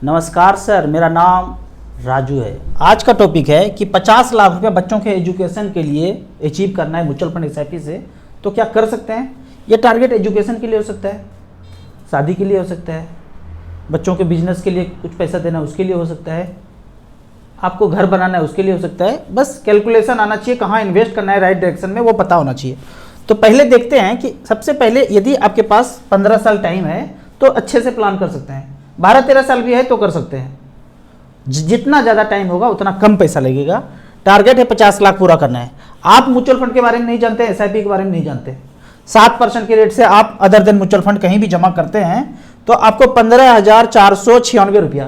नमस्कार सर, मेरा नाम राजू है। आज का टॉपिक है कि 50 लाख रुपया बच्चों के एजुकेशन के लिए अचीव करना है म्यूचुअल फंड एसआईपी से, तो क्या कर सकते हैं। ये टारगेट एजुकेशन के लिए हो सकता है, शादी के लिए हो सकता है, बच्चों के बिजनेस के लिए कुछ पैसा देना है उसके लिए हो सकता है, आपको घर बनाना है उसके लिए हो सकता है। बस कैलकुलेशन आना चाहिए, कहाँ इन्वेस्ट करना है राइट डायरेक्शन में वो पता होना चाहिए। तो पहले देखते हैं कि सबसे पहले यदि आपके पास 15 साल टाइम है तो अच्छे से प्लान कर सकते हैं। 12-13 साल भी है तो कर सकते हैं। जितना ज़्यादा टाइम होगा उतना कम पैसा लगेगा। टारगेट है 50 लाख पूरा करना है। आप म्यूचुअल फंड के बारे में नहीं जानते, एसआईपी के बारे में नहीं जानते, 7% के रेट से आप अदर देन म्यूचुअल फंड कहीं भी जमा करते हैं तो आपको 15,496 रुपया,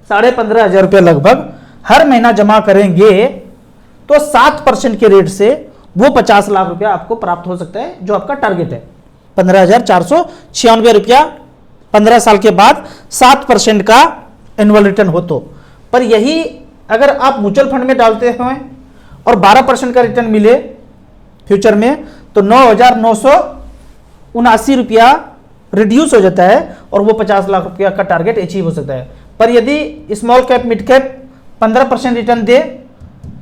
15,500 रुपया लगभग हर महीना जमा करेंगे तो 7% के रेट से वो 50 लाख रुपया आपको प्राप्त हो सकता है, जो आपका टारगेट है। 15,496 रुपया 15 साल के बाद 7% का एनुअल रिटर्न हो तो। पर यही अगर आप म्यूचुअल फंड में डालते हैं और 12% का रिटर्न मिले फ्यूचर में तो 9,979 रुपया रिड्यूस हो जाता है और वो 50 लाख रुपया का टारगेट अचीव हो सकता है। पर यदि small cap mid cap 15% return दे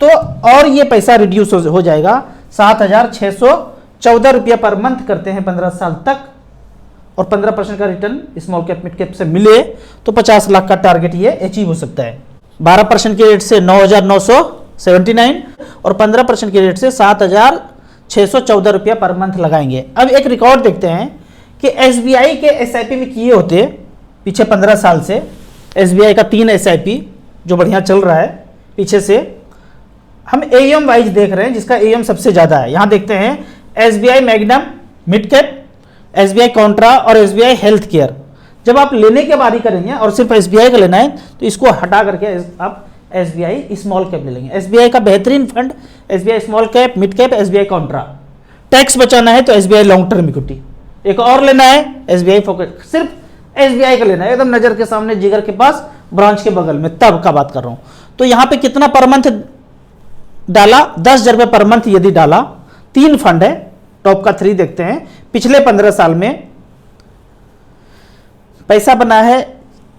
तो और ये पैसा रिड्यूस हो जाएगा। 7,614 रुपया पर मंथ करते हैं 15 साल तक और 15% का return small cap mid cap से मिले तो 50 लाख का टारगेट ये अचीव हो सकता है। 12% के रेट से 9,979 और 15% के रेट से 7,614 रुपया पर मंथ लगाएंगे। अब एक रिकॉर्ड देखते हैं कि एसबीआई के एसआईपी में किए होते पीछे 15 साल से। एसबीआई का 3 एसआईपी जो बढ़िया चल रहा है पीछे से। हम एएम वाइज देख रहे हैं जिसका एएम सबसे ज़्यादा है। यहाँ देखते हैं SBI magnum mid cap, SBI Contra और एसबीआई हेल्थ केयर। जब आप लेने के बारी करेंगे और सिर्फ एसबीआई का लेना है तो इसको हटा करके आप एसबीआई स्मॉल कैप ले लेंगे। एसबीआई का बेहतरीन fund SBI small cap, mid cap, SBI Contra. Tax बचाना है तो एसबीआई लॉन्ग टर्म इक्विटी। एक और लेना है एसबीआई फोकस, सिर्फ एसबीआई का लेना है, एकदम नजर के सामने, जिगर के पास, ब्रांच के बगल में, तब का बात कर रहा हूं। तो यहां पे कितना पर मंथ डाला, 10,000 रुपये पर मंथ यदि डाला। 3 फंड है, टॉप का 3 देखते हैं। पिछले 15 साल में पैसा बना है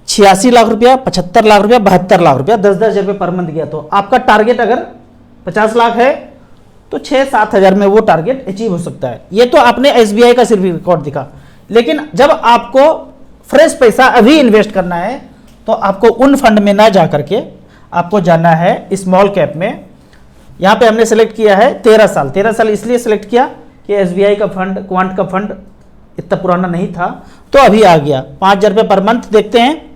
86 लाख रुपया, 75 लाख रुपया, 72 लाख रुपया, 10,000 रुपये पर मंथ गया। तो आपका टारगेट अगर 50 लाख है तो 6-7 हज़ार में वो टारगेट अचीव हो सकता है। ये तो आपने एसबीआई का सिर्फ रिकॉर्ड दिखा, लेकिन जब आपको फ्रेश पैसा अभी इन्वेस्ट करना है तो आपको उन फंड में ना जा करके आपको जाना है स्मॉल कैप में। यहाँ पे हमने सेलेक्ट किया है 13 साल। 13 साल इसलिए सेलेक्ट किया कि एसबीआई का फंड, क्वांट का फंड इतना पुराना नहीं था तो अभी आ गया। 5,000 रुपये पर मंथ देखते हैं।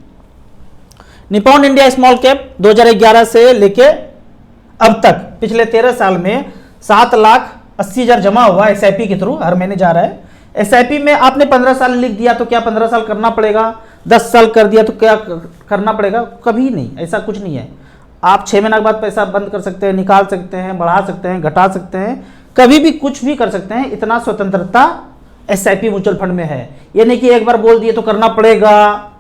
निपॉन इंडिया स्मॉल कैप 2011 से लेके अब तक पिछले 13 साल में 7,80,000 जमा हुआ एसआईपी के थ्रू, हर महीने जा रहा है। एसआईपी में आपने 15 साल लिख दिया तो क्या 15 साल करना पड़ेगा, 10 साल कर दिया तो क्या करना पड़ेगा? कभी नहीं, ऐसा कुछ नहीं है। आप 6 महीने के बाद पैसा बंद कर सकते हैं, निकाल सकते हैं, बढ़ा सकते हैं, घटा सकते हैं, कभी भी कुछ भी कर सकते हैं। इतना स्वतंत्रता एसआईपी म्यूचुअल फंड में है। ये नहीं कि एक बार बोल दिए तो करना पड़ेगा,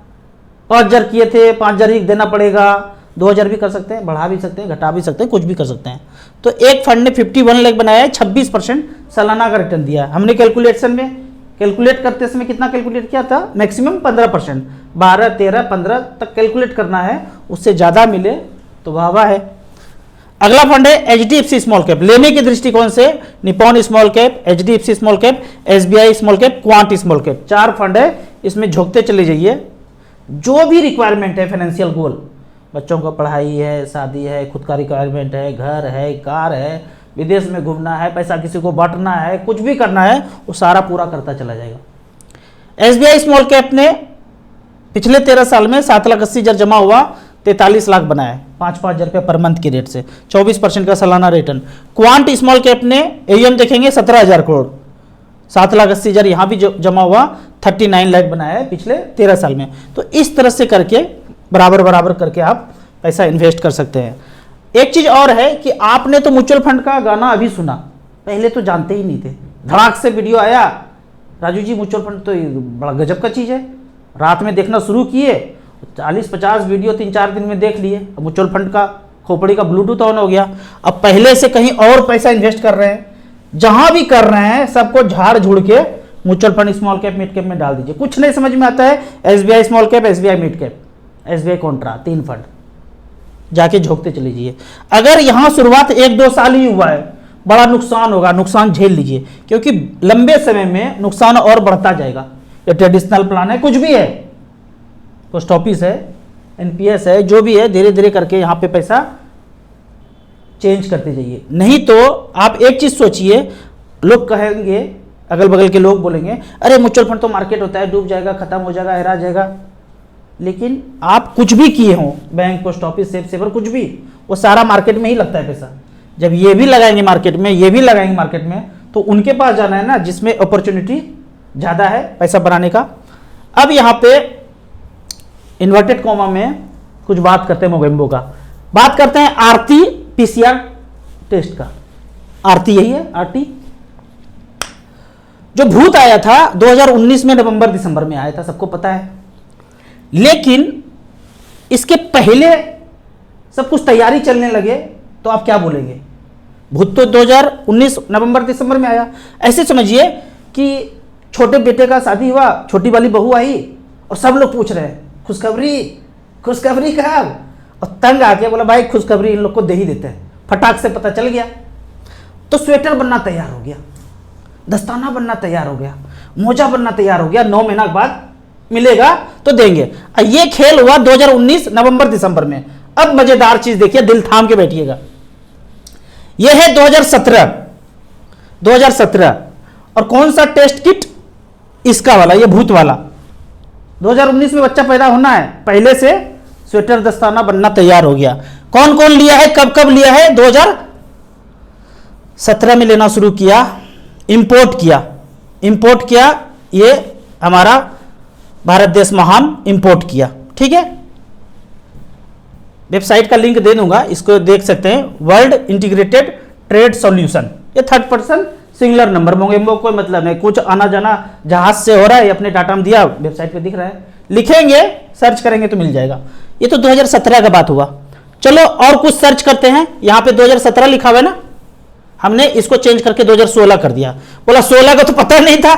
5,000 किए थे 5,000 ही देना पड़ेगा। 2,000 भी कर सकते हैं, बढ़ा भी सकते हैं, घटा भी सकते हैं, कुछ भी कर सकते हैं। तो एक फंड ने 51 लाख बनाया है, 26% सालाना का रिटर्न दिया है। हमने कैलकुलेशन में कैलकुलेट करते समय कितना कैलकुलेट किया था? मैक्सिमम 15%, 12, 13, 15 तक कैलकुलेट करना है। उससे ज़्यादा मिले तो वाह है। अगला फंड है एचडीएफसी स्मॉल कैप। लेने के दृष्टिकोण से Nippon small cap, HDFC small cap, SBI small cap, quant small cap, 4 fund है। इसमें झोंकते चले जाइए। जो भी रिक्वायरमेंट है, फाइनेंशियल गोल, बच्चों का पढ़ाई है, शादी है, खुद का रिक्वायरमेंट है, घर है, कार है, विदेश में घूमना है, पैसा किसी को बांटना है, कुछ भी करना है, वो सारा पूरा करता चला जाएगा। एसबीआई स्मॉल कैप ने पिछले 13 साल में 7,80,000 जमा हुआ, 43 लाख बनाया है, 5,000 रुपये पर मंथ की रेट से, 24% का सालाना रिटर्न। क्वांट स्मॉल कैप ने एएम देखेंगे 17,000 करोड़, 7,80,000 यहाँ भी जमा हुआ, 39 लाख बनाया है पिछले 13 साल में। तो इस तरह से करके बराबर बराबर करके आप पैसा इन्वेस्ट कर सकते हैं। एक चीज और है कि आपने तो म्यूचुअल फंड का गाना अभी सुना, पहले तो जानते ही नहीं थे। धड़ाक से वीडियो आया, राजू जी म्यूचुअल फंड तो बड़ा गजब का चीज है। रात में देखना शुरू किए, 40-50 वीडियो 3-4 दिन में देख लिए। अब म्यूचुअल फंड का खोपड़ी का ब्लूटूथ ऑन हो गया। अब पहले से कहीं और पैसा इन्वेस्ट कर रहे हैं, जहां भी कर रहे हैं सबको झाड़ झुड़ के mutual fund small cap mid cap में डाल दीजिए। कुछ नहीं समझ में आता है, SBI small cap, SBI mid cap, SBI Contra 3 fund, जाके झोंकते चले जाइए। अगर यहाँ शुरुआत 1-2 साल ही हुआ है, बड़ा नुकसान होगा, नुकसान झेल लीजिए, क्योंकि लंबे समय में नुकसान और बढ़ता जाएगा। ये ट्रेडिशनल प्लान है, कुछ भी है, पोस्ट ऑफिस है, NPS है, जो भी है, धीरे धीरे करके यहाँ पे पैसा चेंज करते जाइए। नहीं तो आप एक चीज सोचिए, लोग कहेंगे, अगल बगल के लोग बोलेंगे, अरे म्यूचुअल फंड तो मार्केट होता है, डूब जाएगा, खत्म हो जाएगा, हरा जाएगा। लेकिन आप कुछ भी किए हो, bank, post office, safe saver, कुछ भी, वो सारा मार्केट में ही लगता है पैसा। जब ये भी लगाएंगे मार्केट में, ये भी लगाएंगे मार्केट में, तो उनके पास जाना है ना जिसमें अपॉर्चुनिटी ज़्यादा है पैसा बनाने का। अब यहाँ पे इन्वर्टेड कॉमा में कुछ बात करते हैं मोगेम्बो का, बात करते हैं आरती PCR टेस्ट का। आरती यही है, आरती जो भूत आया था 2019 में, नवंबर दिसंबर में आया था, सबको पता है। लेकिन इसके पहले सब कुछ तैयारी चलने लगे, तो आप क्या बोलेंगे? भूत तो 2019 नवंबर दिसंबर में आया। ऐसे समझिए कि छोटे बेटे का शादी हुआ, छोटी वाली बहू आई और सब लोग पूछ रहे हैं खुशखबरी, खुशखबरी कब? और तंग आके बोला भाई खुशखबरी इन लोग को दे ही देते हैं। फटाक से पता चल गया, तो स्वेटर बनना तैयार हो गया, दस्ताना बनना तैयार हो गया, मोजा बनना तैयार हो गया, 9 महीना के बाद मिलेगा तो देंगे। ये खेल हुआ 2019 नवंबर दिसंबर में। अब मजेदार चीज देखिए, दिल थाम के बैठिएगा। यह है 2017 और कौन सा टेस्ट किट? इसका वाला, ये भूत वाला। 2019 में बच्चा पैदा होना है, पहले से स्वेटर दस्ताना बनना तैयार हो गया। कौन कौन लिया है, कब कब लिया है? 2017 में लेना शुरू किया, इंपोर्ट किया, ये हमारा भारत देश महान इंपोर्ट किया। ठीक है, वेबसाइट का लिंक दे दूंगा, इसको देख सकते हैं। वर्ल्ड इंटीग्रेटेड ट्रेड सॉल्यूशन, ये 3rd person singular number. Mogambo कोई मतलब नहीं, कुछ आना जाना जहाज से हो रहा है, ये अपने डाटा में दिया, वेबसाइट पे दिख रहा है, लिखेंगे, सर्च करेंगे तो मिल जाएगा। ये तो 2017 का बात हुआ। चलो और कुछ सर्च करते हैं। यहाँ पे 2017 लिखा हुआ है ना, हमने इसको चेंज करके 2016 कर दिया। बोला 16 का तो पता नहीं था,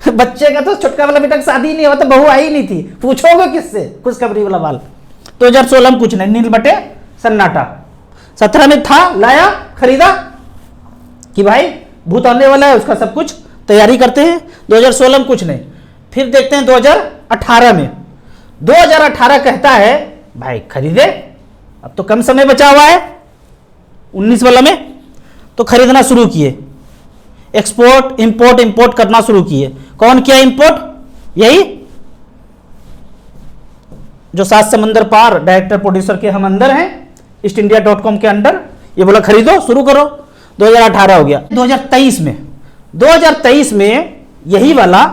बच्चे का तो छुटका वाला बेटा शादी नहीं हुआ, तो बहू आई नहीं थी, पूछोगे किससे? खुशखबरी वाला बाल। 2016 में कुछ नहीं, नील बटे सन्नाटा। 17 में था, लाया, खरीदा कि भाई भूत आने वाला है, उसका सब कुछ तैयारी करते हैं। 2016 में कुछ नहीं। फिर देखते हैं 2018 में। 2018 कहता है भाई खरीदे, अब तो कम समय बचा हुआ है, 19 वाला में तो खरीदना शुरू किए, एक्सपोर्ट इंपोर्ट करना शुरू किए। कौन किया इंपोर्ट? यही जो 7 समंदर पार डायरेक्टर प्रोड्यूसर के हम अंदर हैं, eastindia.com के अंडर। ये बोला खरीदो, शुरू करो। 2018 हो गया। 2023 में यही वाला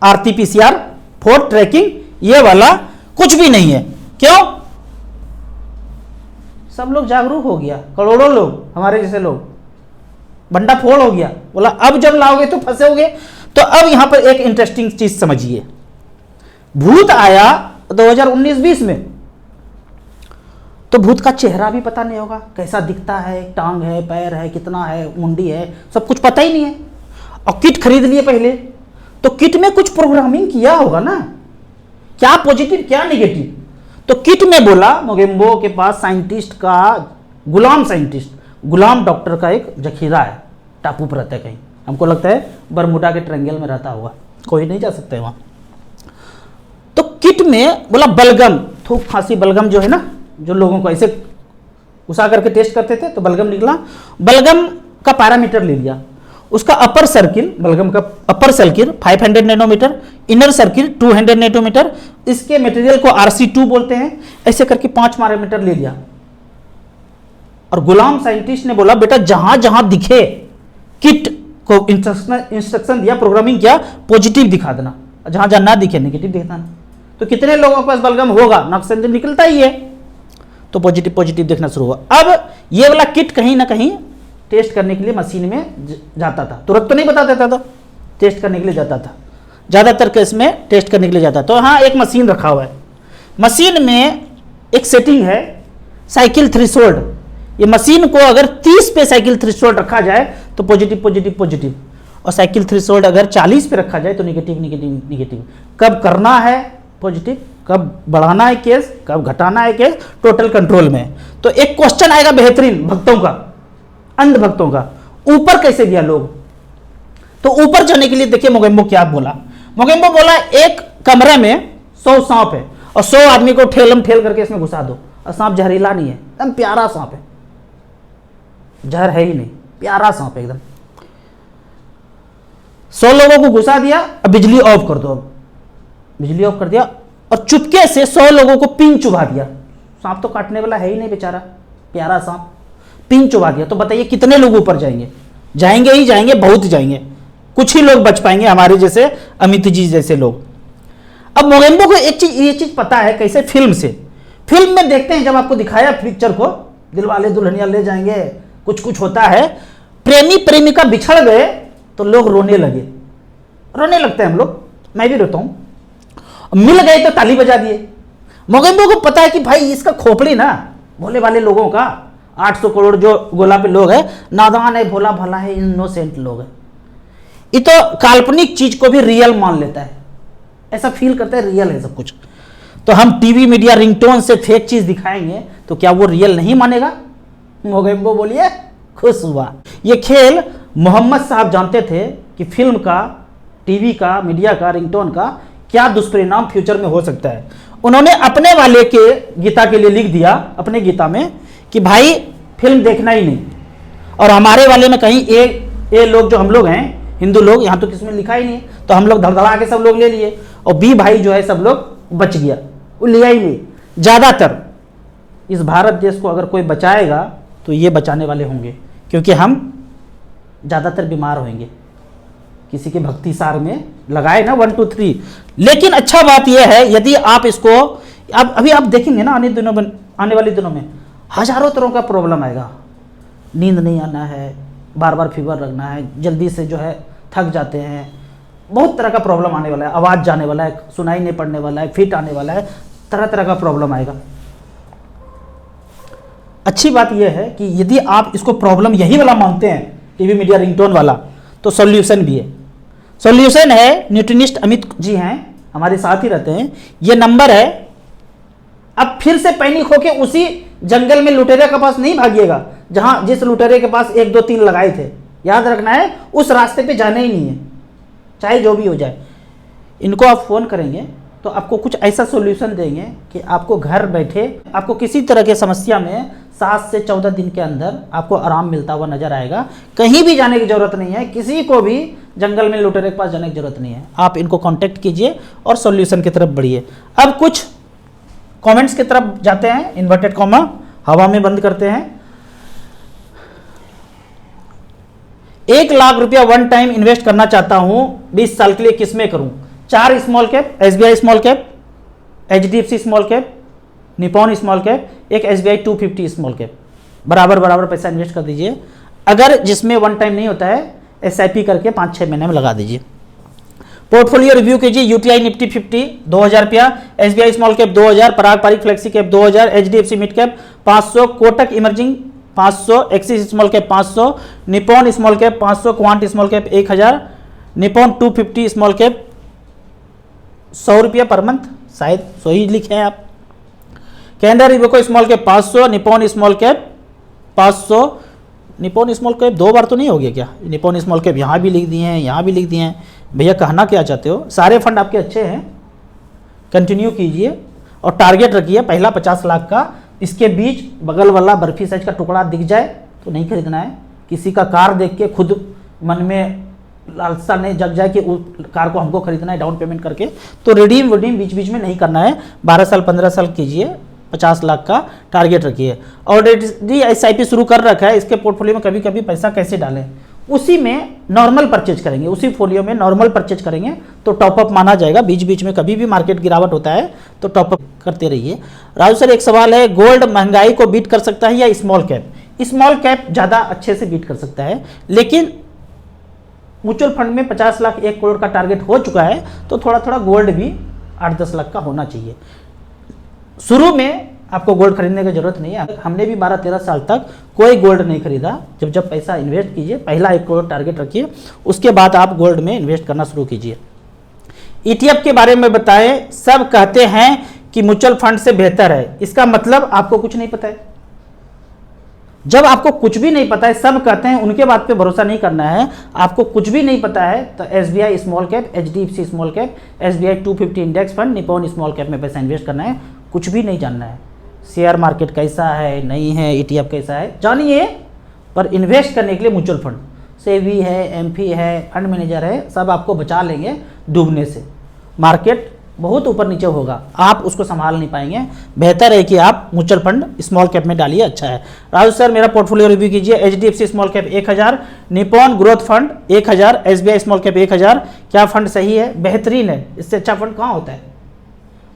RT-PCR 4 ट्रैकिंग, ये वाला कुछ भी नहीं है। क्यों? सब लोग जागरूक हो गया, करोड़ों लोग, हमारे जैसे लोग, बंडा फोड़ हो गया। बोला अब जब लाओगे तो फंसोगे। तो अब यहां पर एक इंटरेस्टिंग चीज समझिए। भूत आया 2019-20 में, तो भूत का चेहरा भी पता नहीं होगा, कैसा दिखता है, टांग है, पैर है, कितना है, मुंडी है, सब कुछ पता ही नहीं है। और किट खरीद लिए पहले, तो किट में कुछ प्रोग्रामिंग किया होगा ना, क्या पॉजिटिव क्या नेगेटिव। तो किट में बोला मोगेम्बो के पास साइंटिस्ट का, गुलाम डॉक्टर का एक जखीरा है, टापू पर रहता है कहीं, हमको लगता है बरमुडा के ट्रायंगल में रहता होगा, कोई नहीं जा सकता है वहां। तो किट में बोला बलगम, थूक खांसी बलगम जो है ना, जो लोगों को ऐसे घुसा करके टेस्ट करते थे तो बलगम निकला। बलगम का पैरामीटर ले लिया, उसका अपर सर्किल, बलगम का upper circle 500 nanometre, inner circle 200 nanometre, इसके मटेरियल को RC2 बोलते हैं। ऐसे करके 5 पैरामीटर ले लिया। और गुलाम साइंटिस्ट ने बोला बेटा जहां जहां दिखे, किट को इंस्ट्रक्शन दिया, प्रोग्रामिंग किया, पॉजिटिव दिखा देना, जहां जहां ना दिखे नेगेटिव दिखाना। तो कितने लोगों के पास बलगम होगा, नक्शा निकलता ही है, तो पॉजिटिव देखना शुरू हुआ। अब ये वाला किट कहीं ना कहीं टेस्ट करने के लिए मशीन में जाता था, तुरंत तो नहीं बता देता था, टेस्ट करने के लिए जाता था, ज़्यादातर केस में टेस्ट करने के लिए जाता। तो हाँ, एक मशीन रखा हुआ है, मशीन में एक सेटिंग है साइकिल थ्रेशोल्ड। ये मशीन को अगर 30 पे साइकिल थ्रेशोल्ड रखा जाए तो पॉजिटिव, और साइकिल थ्रेशोल्ड अगर 40 पे रखा जाए तो नेगेटिव। कब करना है पॉजिटिव, कब बढ़ाना है केस, कब घटाना है केस, टोटल कंट्रोल में। तो एक क्वेश्चन आएगा बेहतरीन भक्तों का, अंध भक्तों का, ऊपर कैसे गया लोग? तो ऊपर जाने के लिए देखिए मोगेम्बो क्या बोला। मोगेम्बो बोला एक कमरे में 100 सांप है और 100 आदमी को ठेलम ठेल करके इसमें घुसा दो, और सांप जहरीला नहीं है, एकदम प्यारा सांप है, जहर है ही नहीं, प्यारा सांप है एकदम। 100 लोगों को घुसा दिया, अब बिजली ऑफ कर दो। अब बिजली ऑफ कर दिया और चुपके से 100 लोगों को पिन चुभा दिया। सांप तो काटने वाला है ही नहीं बेचारा, प्यारा सांप, पिन चुभा दिया। तो बताइए कितने लोग ऊपर जाएंगे? जाएंगे ही जाएंगे, बहुत जाएंगे, कुछ ही लोग बच पाएंगे, हमारे जैसे अमित जी जैसे लोग। अब मोगेम्बो को एक चीज, ये चीज पता है कैसे, फिल्म से। फिल्म में देखते हैं, जब आपको दिखाया पिक्चर को, दिलवाले दुल्हनिया ले जाएंगे, कुछ कुछ होता है, प्रेमी प्रेमिका बिछड़ गए तो लोग रोने लगे, रोने लगते हैं हम लोग, मैं भी रोता हूं। मिल गए तो ताली बजा दिए। मोगेम्बो को पता है कि भाई इसका खोपड़ी ना भोले वाले लोगों का, 800 करोड़ जो गोला पे लोग है, नादान है, भोला भला है, इनोसेंट लोग है, ये तो काल्पनिक चीज को भी रियल मान लेता है, ऐसा फील करता है रियल है सब कुछ। तो हम टीवी मीडिया रिंगटोन से फेक चीज दिखाएंगे तो क्या वो रियल नहीं मानेगा? मोगेम्बो बोलिए खुश हुआ। ये खेल मोहम्मद साहब जानते थे कि फिल्म का, टीवी का, मीडिया का, रिंगटोन का क्या दुष्परिणाम फ्यूचर में हो सकता है। उन्होंने अपने वाले के गीता के लिए लिख दिया, अपने गीता में, कि भाई फिल्म देखना ही नहीं, और हमारे वाले में कहीं ए लोग जो हम लोग हैं हिंदू लोग, यहाँ तो किसी में लिखा ही नहीं, तो हम लोग धड़धड़ा के सब लोग ले लिए, और बी भाई जो है सब लोग बच गया, वो लिया ही नहीं। ज़्यादातर इस भारत देश को अगर कोई बचाएगा तो ये बचाने वाले होंगे, क्योंकि हम ज़्यादातर बीमार होंगे, किसी के भक्ति सार में लगाए ना 1 2 3। लेकिन अच्छा बात यह है, यदि आप इसको अभी आप देखेंगे ना, आने वाले दिनों में हजारों तरह का प्रॉब्लम आएगा। नींद नहीं आना है, बार बार फीवर लगना है, जल्दी से जो है थक जाते हैं, बहुत तरह का प्रॉब्लम आने वाला है, आवाज़ जाने वाला है, सुनाई नहीं पड़ने वाला है, फिट आने वाला है, तरह तरह का प्रॉब्लम आएगा। अच्छी बात यह है कि यदि आप इसको प्रॉब्लम यही वाला मानते हैं, टीवी मीडिया रिंगटोन वाला, तो सॉल्यूशन भी है। सॉल्यूशन है, न्यूट्रिनिस्ट अमित जी हैं, हमारे साथ ही रहते हैं, ये नंबर है। अब फिर से पैनिक होके उसी जंगल में लुटेरे के पास नहीं भागिएगा जहां जिस लुटेरे के पास 1 2 3 लगाए थे। याद रखना है, उस रास्ते पे जाना ही नहीं है, चाहे जो भी हो जाए। इनको आप फ़ोन करेंगे तो आपको कुछ ऐसा सॉल्यूशन देंगे कि आपको घर बैठे, आपको किसी तरह के समस्या में 7 से 14 दिन के अंदर आपको आराम मिलता हुआ नजर आएगा। कहीं भी जाने की जरूरत नहीं है, किसी को भी जंगल में लुटेरे के पास जाने की जरूरत नहीं है। आप इनको कांटेक्ट कीजिए और सॉल्यूशन की तरफ बढ़िए। अब कुछ कमेंट्स की तरफ जाते हैं, इन्वर्टेड कॉमा हवा में बंद करते हैं। 1 लाख रुपया वन टाइम इन्वेस्ट करना चाहता हूं 20 साल के लिए, किसमें करूं? 4 small cap, SBI small cap, HDFC small cap, Nippon small cap, एक SBI 250 स्मॉल कैप, बराबर पैसा इन्वेस्ट कर दीजिए। अगर जिसमें वन टाइम नहीं होता है, SIP करके 5-6 महीने में लगा दीजिए। पोर्टफोलियो रिव्यू कीजिए। UTI निफ्टी 50 2000 रुपया, SBI small cap 2000, Parag Parikh flexi cap 2000, HDFC mid cap 500, Kotak emerging 500, Axis small cap 500, Nippon small cap 500, Quant small cap 1000, Nippon 250 small cap 100 रुपया पर मंथ, शायद 100 ही लिखे हैं आप। Canara Robeco small cap 500, Nippon small cap 500, Nippon small cap 2 बार तो नहीं हो गया क्या? निपॉन स्मॉल कैप यहाँ भी लिख दिए हैं, यहाँ भी लिख दिए हैं। भैया कहना क्या चाहते हो? सारे फंड आपके अच्छे हैं, कंटिन्यू कीजिए और टारगेट रखिए पहला 50 लाख का। इसके बीच बगल वाला बर्फी साइज का टुकड़ा दिख जाए तो नहीं खरीदना है। किसी का कार देख के खुद मन में लालसा नहीं जग जाए कि उस कार को हमको खरीदना है डाउन पेमेंट करके, तो रिडीम वडीम बीच बीच में नहीं करना है। 12 साल 15 साल कीजिए, 50 लाख का टारगेट रखिए। ऑलरेडी SIP शुरू कर रखा है, इसके पोर्टफोलियो में कभी कभी पैसा कैसे डालें, उसी में नॉर्मल परचेज करेंगे, उसी फोलियो में नॉर्मल परचेज करेंगे तो टॉपअप माना जाएगा। बीच बीच में कभी भी मार्केट गिरावट होता है तो टॉपअप करते रहिए। राजू सर, एक सवाल है, गोल्ड महंगाई को बीट कर सकता है या स्मॉल कैप? स्मॉल कैप ज़्यादा अच्छे से बीट कर सकता है, लेकिन म्यूचुअल फंड में 50 लाख 1 करोड़ का टारगेट हो चुका है तो थोड़ा थोड़ा गोल्ड भी 8-10 लाख का होना चाहिए। शुरू में आपको गोल्ड खरीदने की जरूरत नहीं है। हमने भी 12-13 साल तक कोई गोल्ड नहीं खरीदा। जब पैसा इन्वेस्ट कीजिए, पहला 1 करोड़ टारगेट रखिए, उसके बाद आप गोल्ड में इन्वेस्ट करना शुरू कीजिए। ETF के बारे में बताएं। सब कहते हैं कि म्यूचुअल फंड से बेहतर है, इसका मतलब आपको कुछ नहीं पता है। जब आपको कुछ भी नहीं पता है, सब कहते हैं, उनके बात पे भरोसा नहीं करना है। आपको कुछ भी नहीं पता है तो SBI small cap, HDFC small cap, SBI 250 index fund, Nippon small cap में पैसा इन्वेस्ट करना है। कुछ भी नहीं जानना है, शेयर मार्केट कैसा है, नहीं है, ETF कैसा है, जानिए। पर इन्वेस्ट करने के लिए म्यूचुअल फंड, सेबी है, एमफी है, फंड मैनेजर है, सब आपको बचा लेंगे डूबने से। मार्केट बहुत ऊपर नीचे होगा, आप उसको संभाल नहीं पाएंगे। बेहतर है कि आप म्यूचुअल फंड स्मॉल कैप में डालिए, अच्छा है। राजू सर मेरा पोर्टफोलियो रिव्यू कीजिए। HDFC small cap 1000, Nippon growth fund 1000, SBI small cap 1000। क्या फंड सही है? बेहतरीन है, इससे अच्छा फंड कहाँ होता है।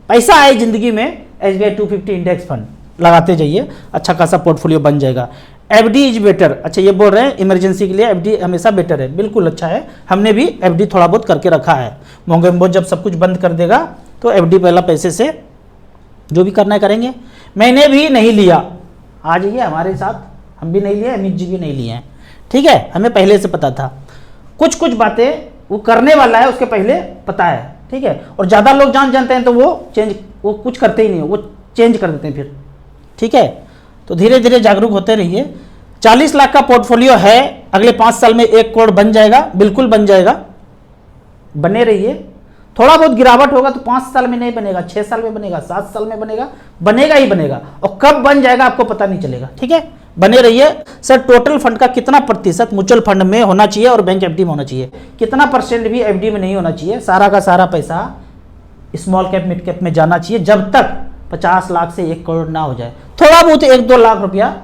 पैसा आए जिंदगी में, SBI 250 इंडेक्स फंड लगाते जाइए, अच्छा खासा पोर्टफोलियो बन जाएगा। FD इज बेटर, अच्छा ये बोल रहे हैं इमरजेंसी के लिए FD हमेशा बेटर है, बिल्कुल अच्छा है। हमने भी FD थोड़ा बहुत करके रखा है। मोंगेम्बो जब सब कुछ बंद कर देगा तो FD पहला पैसे से जो भी करना है करेंगे। मैंने भी नहीं लिया, आ जाइए हमारे साथ, हम भी नहीं लिए, अमित जी भी नहीं लिए हैं, ठीक है। हमें पहले से पता था, कुछ कुछ बातें वो करने वाला है उसके पहले पता है, ठीक है। और ज़्यादा लोग जानते हैं तो वो कुछ करते ही नहीं, वो चेंज कर देते हैं फिर, ठीक है। तो धीरे धीरे जागरूक होते रहिए। 40 लाख का पोर्टफोलियो है, अगले 5 साल में 1 करोड़ बन जाएगा, बिल्कुल बन जाएगा, बने रहिए। थोड़ा बहुत गिरावट होगा तो 5 साल में नहीं बनेगा, 6 साल में बनेगा, 7 साल में बनेगा, बनेगा ही बनेगा। और कब बन जाएगा आपको पता नहीं चलेगा, ठीक है। बने रहिए। सर टोटल फंड का कितना प्रतिशत म्यूचुअल फंड में होना चाहिए और बैंक FD में होना चाहिए? कितना परसेंट भी FD में नहीं होना चाहिए, सारा का सारा पैसा स्मॉल कैप मिड कैप में जाना चाहिए, जब तक 50 लाख से 1 करोड़ ना हो जाए। थोड़ा बहुत 1-2 लाख रुपया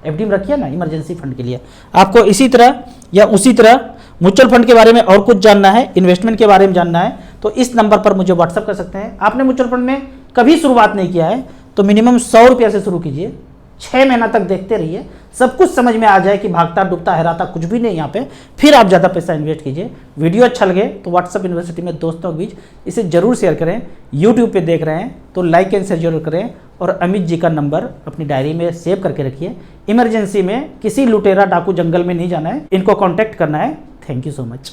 FD में रखिए ना, इमरजेंसी फंड के लिए। आपको इसी तरह या उसी तरह म्यूचुअल फंड के बारे में और कुछ जानना है, इन्वेस्टमेंट के बारे में जानना है, तो इस नंबर पर मुझे व्हाट्सअप कर सकते हैं। आपने म्यूचुअल फंड में कभी शुरुआत नहीं किया है तो मिनिमम 100 रुपया से शुरू कीजिए, 6 महीना तक देखते रहिए, सब कुछ समझ में आ जाए कि भागता डूबता हराता कुछ भी नहीं यहाँ पे, फिर आप ज़्यादा पैसा इन्वेस्ट कीजिए। वीडियो अच्छा लगे तो व्हाट्सअप यूनिवर्सिटी में दोस्तों के बीच इसे जरूर शेयर करें। यूट्यूब पे देख रहे हैं तो लाइक एंड शेयर जरूर करें, और अमित जी का नंबर अपनी डायरी में सेव करके रखिए। इमरजेंसी में किसी लुटेरा डाकू जंगल में नहीं जाना है, इनको कॉन्टैक्ट करना है। Thank you so much.